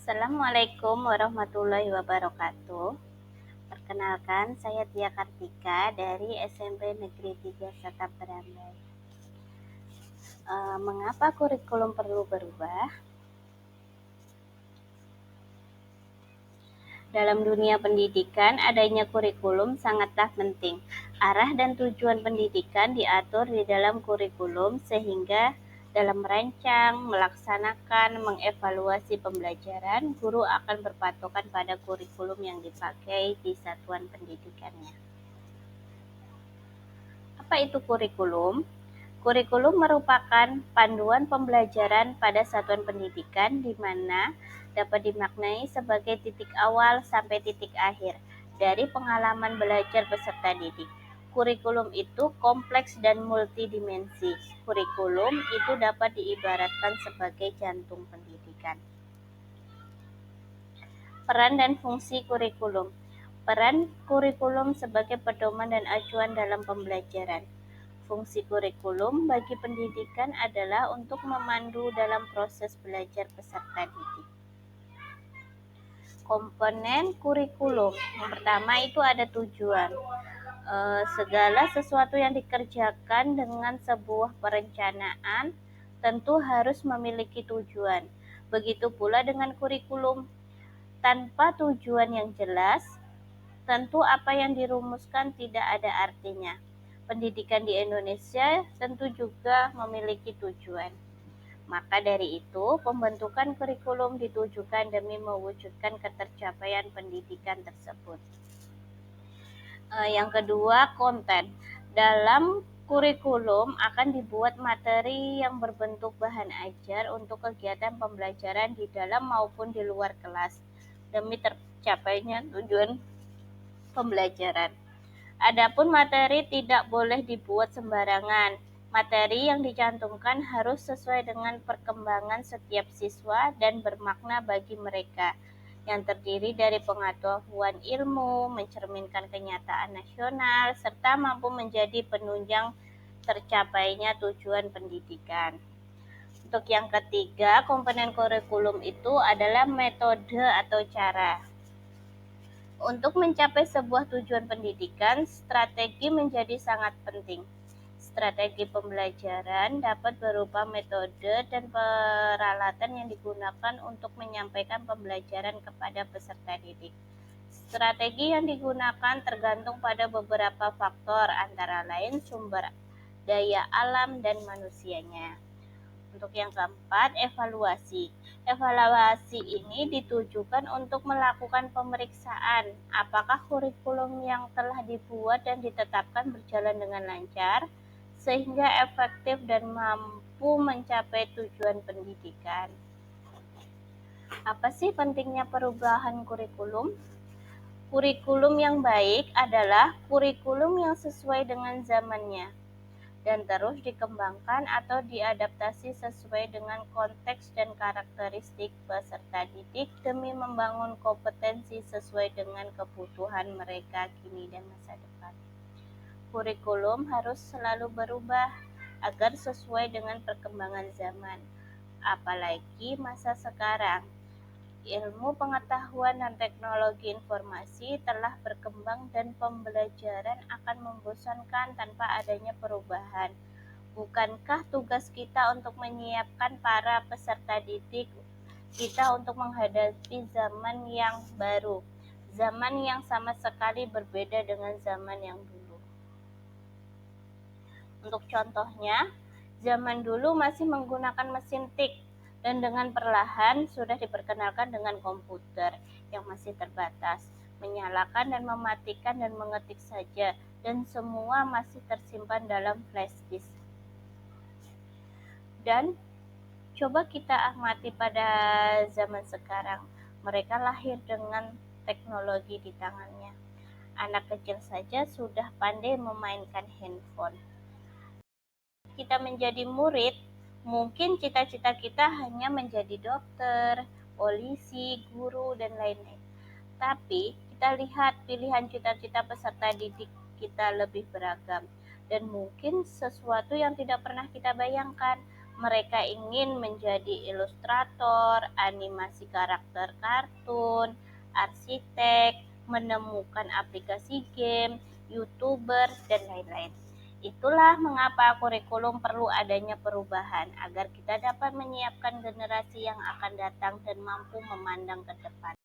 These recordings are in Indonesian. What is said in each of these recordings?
Assalamualaikum warahmatullahi wabarakatuh. Perkenalkan, saya Tia Kartika dari SMP Negeri 3 Satap Berambai. Mengapa kurikulum perlu berubah? Dalam dunia pendidikan, adanya kurikulum sangatlah penting. Arah dan tujuan pendidikan diatur di dalam kurikulum sehingga dalam merancang, melaksanakan, mengevaluasi pembelajaran, guru akan berpatokan pada kurikulum yang dipakai di satuan pendidikannya. Apa itu kurikulum? Kurikulum merupakan panduan pembelajaran pada satuan pendidikan di mana dapat dimaknai sebagai titik awal sampai titik akhir dari pengalaman belajar peserta didik. Kurikulum itu kompleks dan multidimensi. Kurikulum itu dapat diibaratkan sebagai jantung pendidikan. Peran dan fungsi kurikulum. Peran kurikulum sebagai pedoman dan acuan dalam pembelajaran. Fungsi kurikulum bagi pendidikan adalah untuk memandu dalam proses belajar peserta didik. Komponen kurikulum. Yang pertama itu ada tujuan. Segala sesuatu yang dikerjakan dengan sebuah perencanaan tentu harus memiliki tujuan. Begitu pula dengan kurikulum. Tanpa tujuan yang jelas, tentu apa yang dirumuskan tidak ada artinya. Pendidikan di Indonesia tentu juga memiliki tujuan. Maka dari itu, pembentukan kurikulum ditujukan demi mewujudkan ketercapaian pendidikan tersebut. Yang kedua, konten. Dalam kurikulum akan dibuat materi yang berbentuk bahan ajar untuk kegiatan pembelajaran di dalam maupun di luar kelas demi tercapainya tujuan pembelajaran. Adapun materi tidak boleh dibuat sembarangan. Materi yang dicantumkan harus sesuai dengan perkembangan setiap siswa dan bermakna bagi mereka, yang terdiri dari pengetahuan ilmu, mencerminkan kenyataan nasional, serta mampu menjadi penunjang tercapainya tujuan pendidikan. Untuk yang ketiga, komponen kurikulum itu adalah metode atau cara. Untuk mencapai sebuah tujuan pendidikan, strategi menjadi sangat penting. Strategi pembelajaran dapat berupa metode dan peralatan yang digunakan untuk menyampaikan pembelajaran kepada peserta didik. Strategi yang digunakan tergantung pada beberapa faktor, antara lain sumber daya alam dan manusianya. Untuk yang keempat, evaluasi. Evaluasi ini ditujukan untuk melakukan pemeriksaan apakah kurikulum yang telah dibuat dan ditetapkan berjalan dengan lancar, sehingga efektif dan mampu mencapai tujuan pendidikan. Apa sih pentingnya perubahan kurikulum? Kurikulum yang baik adalah kurikulum yang sesuai dengan zamannya dan terus dikembangkan atau diadaptasi sesuai dengan konteks dan karakteristik peserta didik demi membangun kompetensi sesuai dengan kebutuhan mereka kini dan masa depan. Kurikulum harus selalu berubah agar sesuai dengan perkembangan zaman, apalagi masa sekarang. Ilmu pengetahuan dan teknologi informasi telah berkembang dan pembelajaran akan membosankan tanpa adanya perubahan. Bukankah tugas kita untuk menyiapkan para peserta didik kita untuk menghadapi zaman yang baru, zaman yang sama sekali berbeda dengan zaman yang dulu? Untuk contohnya, zaman dulu masih menggunakan mesin tik dan dengan perlahan sudah diperkenalkan dengan komputer yang masih terbatas, menyalakan dan mematikan dan mengetik saja, dan semua masih tersimpan dalam flash disk. Dan coba kita amati pada zaman sekarang, mereka lahir dengan teknologi di tangannya. Anak kecil saja sudah pandai memainkan handphone. Kita menjadi murid, mungkin cita-cita kita hanya menjadi dokter, polisi, guru, dan lain-lain. Tapi kita lihat pilihan cita-cita peserta didik kita lebih beragam dan mungkin sesuatu yang tidak pernah kita bayangkan. Mereka ingin menjadi ilustrator, animasi karakter kartun, arsitek, menemukan aplikasi game, YouTuber, dan lain-lain. Itulah mengapa kurikulum perlu adanya perubahan agar kita dapat menyiapkan generasi yang akan datang dan mampu memandang ke depan.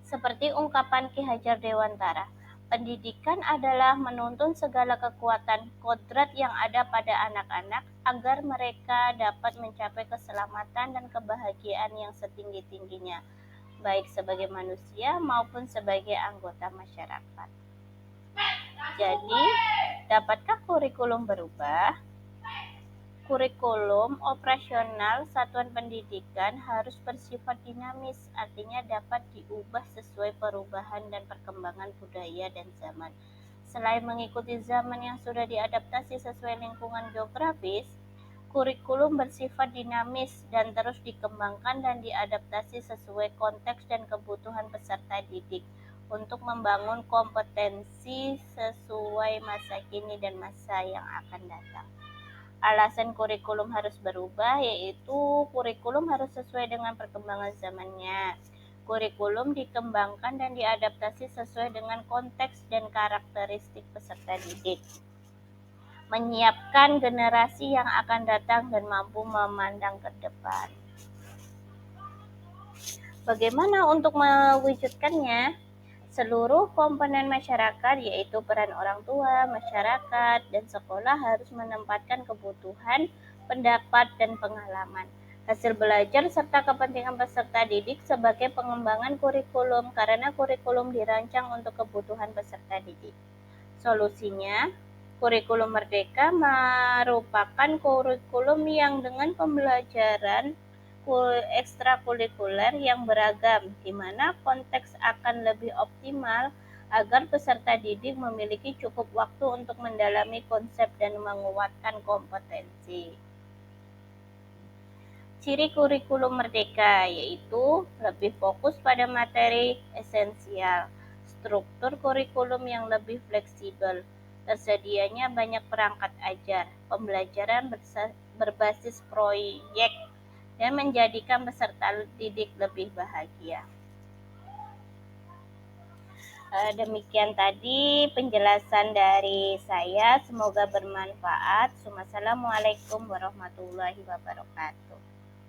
Seperti ungkapan Ki Hajar Dewantara, pendidikan adalah menuntun segala kekuatan kodrat yang ada pada anak-anak agar mereka dapat mencapai keselamatan dan kebahagiaan yang setinggi-tingginya, baik sebagai manusia maupun sebagai anggota masyarakat. Jadi, dapatkah kurikulum berubah? Kurikulum operasional satuan pendidikan harus bersifat dinamis, artinya dapat diubah sesuai perubahan dan perkembangan budaya dan zaman. Selain mengikuti zaman yang sudah diadaptasi sesuai lingkungan geografis, kurikulum bersifat dinamis dan terus dikembangkan dan diadaptasi sesuai konteks dan kebutuhan peserta didik untuk membangun kompetensi sesuai masa kini dan masa yang akan datang. Alasan kurikulum harus berubah yaitu kurikulum harus sesuai dengan perkembangan zamannya. Kurikulum dikembangkan dan diadaptasi sesuai dengan konteks dan karakteristik peserta didik. Menyiapkan generasi yang akan datang dan mampu memandang ke depan. Bagaimana untuk mewujudkannya? Seluruh komponen masyarakat, yaitu peran orang tua, masyarakat, dan sekolah harus menempatkan kebutuhan, pendapat, dan pengalaman, hasil belajar, serta kepentingan peserta didik sebagai pengembangan kurikulum karena kurikulum dirancang untuk kebutuhan peserta didik. Solusinya, kurikulum merdeka merupakan kurikulum yang dengan pembelajaran ekstrakurikuler yang beragam, di mana konteks akan lebih optimal agar peserta didik memiliki cukup waktu untuk mendalami konsep dan menguatkan kompetensi. Ciri kurikulum merdeka yaitu lebih fokus pada materi esensial, struktur kurikulum yang lebih fleksibel, tersedianya banyak perangkat ajar, pembelajaran berbasis proyek, dan menjadikan peserta didik lebih bahagia. Demikian tadi penjelasan dari saya, semoga bermanfaat. Wassalamualaikum warahmatullahi wabarakatuh.